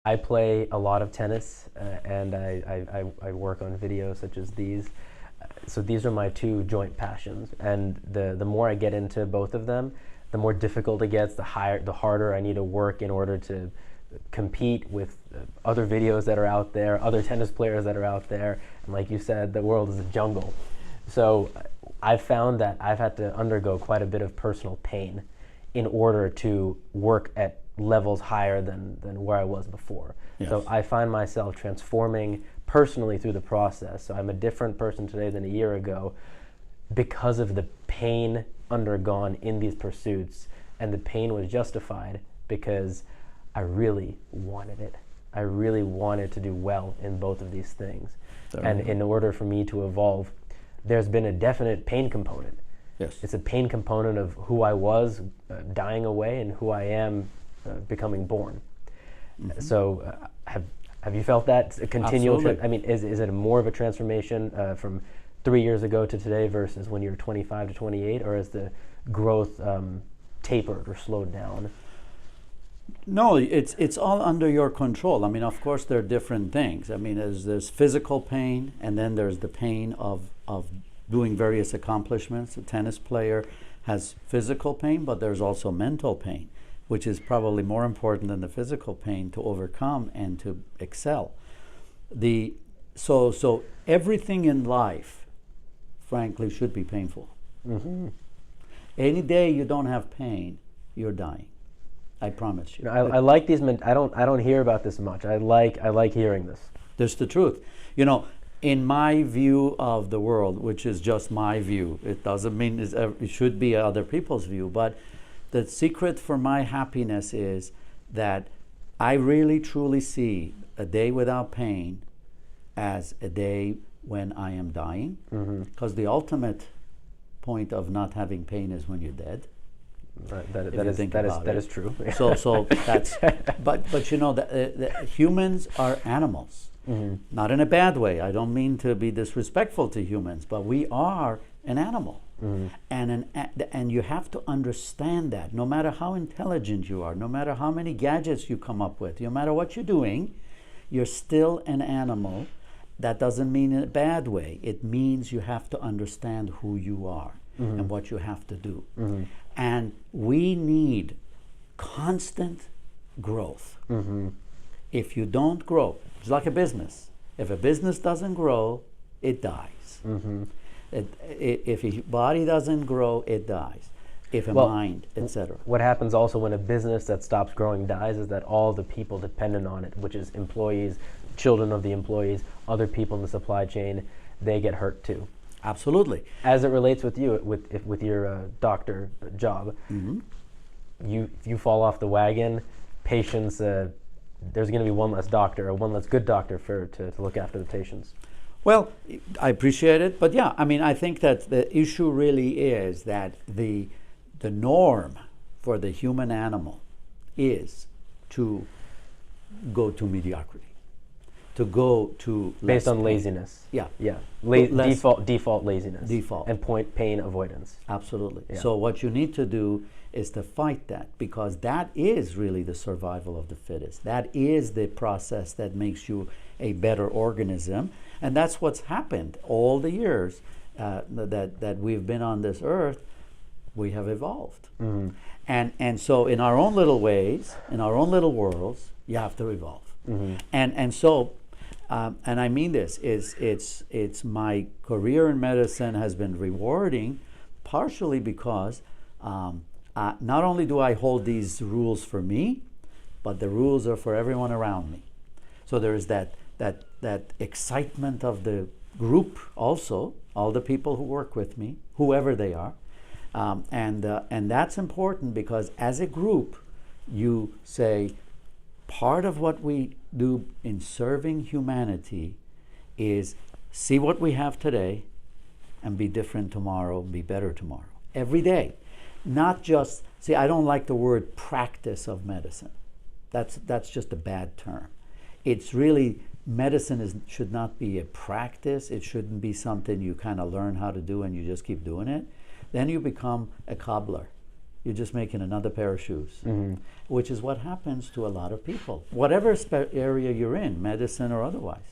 I play a lot of tennis, and I work on videos such as these. So these are my two joint passions, and the more I get into both of them, the more difficult it gets, the harder I need to work in order to compete with other videos that are out there, other tennis players that are out there, and like you said, the world is a jungle. So I've found that I've had to undergo quite a bit of personal pain in order to work at levels higher than where I was before. Yes. So I find myself transforming personally through the process. So I'm a different person today than a year ago because of the pain undergone in these pursuits, and the pain was justified because I really wanted it. I really wanted to do well in both of these things. And in order for me to evolve, there's been a definite pain component. Yes. It's a pain component of who I was dying away and who I am becoming born. Mm-hmm. So have you felt that continual? I mean, is it more of a transformation from 3 years ago to today versus when you were 25 to 28, or is the growth tapered or slowed down? No, it's all under your control. I mean, of course, there are different things. I mean, there's physical pain, and then there's the pain of doing various accomplishments. A tennis player has physical pain, but there's also mental pain, which is probably more important than the physical pain to overcome and to excel. So everything in life, frankly, should be painful. Mm-hmm. Any day you don't have pain, you're dying. I promise you. I like these. I don't hear about this much. I like hearing this. That's the truth. In my view of the world, which is just my view, it doesn't mean it should be other people's view, but the secret for my happiness is that I really truly see a day without pain as a day when I am dying, because the ultimate point of not having pain is when you're dead. Right, that is true. So that's but the humans are animals, not in a bad way. I don't mean to be disrespectful to humans, but we are an animal, and you have to understand that. No matter how intelligent you are, no matter how many gadgets you come up with, no matter what you're doing, you're still an animal. That doesn't mean in a bad way. It means you have to understand who you are and what you have to do. And we need constant growth. If you don't grow, it's like a business. If a business doesn't grow, it dies. If a body doesn't grow, it dies. If a mind, etc. What happens also when a business that stops growing dies is that all the people dependent on it, which is employees, children of the employees, other people in the supply chain, they get hurt too. Absolutely. As it relates with you, with your doctor job, you fall off the wagon, patients, there's going to be one less doctor, or one less good doctor to look after the patients. Well, I appreciate it, but yeah, I mean, I think that the issue really is that the norm for the human animal is to go to mediocrity. To go to based on laziness. Yeah. Default laziness. Default. And pain avoidance. Absolutely. Yeah. So what you need to do is to fight that, because that is really the survival of the fittest. That is the process that makes you a better organism, and that's what's happened all the years that we've been on this earth. We have evolved, and so in our own little ways, in our own little worlds, you have to evolve, and so. And I mean this, it's my career in medicine has been rewarding, partially because not only do I hold these rules for me, but the rules are for everyone around me. So there is that excitement of the group also, all the people who work with me, whoever they are, and that's important, because as a group, you say, part of what we do in serving humanity is see what we have today and be different tomorrow, be better tomorrow. Every day. Not just, see, I don't like the word practice of medicine. That's just a bad term. It's really, medicine should not be a practice. It shouldn't be something you kind of learn how to do and you just keep doing it. Then you become a cobbler. you're just making another pair of shoes, Mm-hmm. which is what happens to a lot of people, whatever area you're in, medicine or otherwise.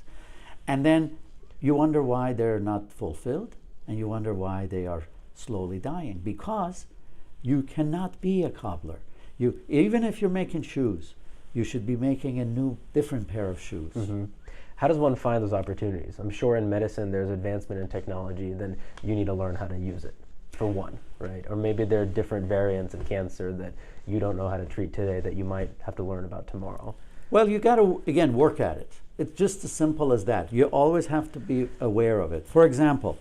And then you wonder why they're not fulfilled, and you wonder why they are slowly dying, because you cannot be a cobbler. You, even if you're making shoes, you should be making a new, different pair of shoes. Mm-hmm. How does one find those opportunities? I'm sure in medicine there's advancement in technology, then you need to learn how to use it, for one, right? Or maybe there are different variants of cancer that you don't know how to treat today that you might have to learn about tomorrow. Well, you got to, again, work at it. It's just as simple as that. You always have to be aware of it. For example,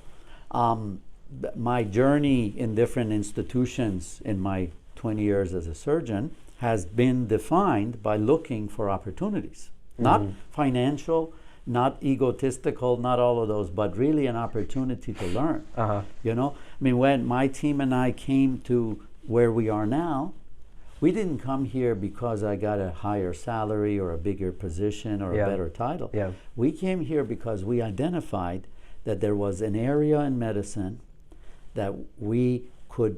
my journey in different institutions in my 20 years as a surgeon has been defined by looking for opportunities. Not financial, not egotistical, not all of those, but really an opportunity to learn. You know, I mean, when my team and I came to where we are now, we didn't come here because I got a higher salary or a bigger position or a better title. Yeah. We came here because we identified that there was an area in medicine that we could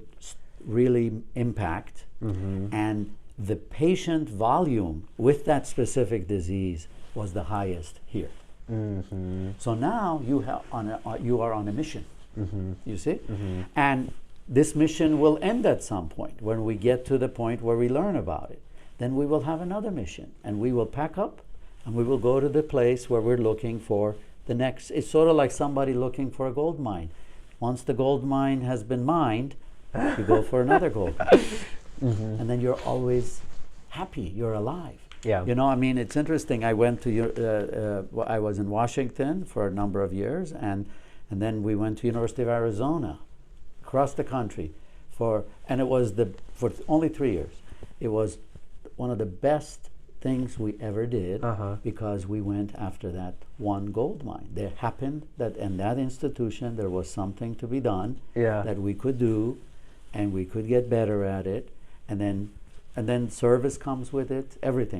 really impact, and the patient volume with that specific disease was the highest here. So now you are on a mission. You see, and this mission will end at some point. When we get to the point where we learn about it, then we will have another mission, and we will pack up and we will go to the place where we're looking for the next. It's sort of like somebody looking for a gold mine. Once the gold mine has been mined, you go for another gold mine. And then you're always happy, you're alive. Yeah. You know, I mean, it's interesting. I went to, I was in Washington for a number of years, and then we went to University of Arizona, across the country, and it was for only 3 years. It was one of the best things we ever did, because we went after that one gold mine. There happened that in that institution there was something to be done that we could do, and we could get better at it, and then service comes with it, everything.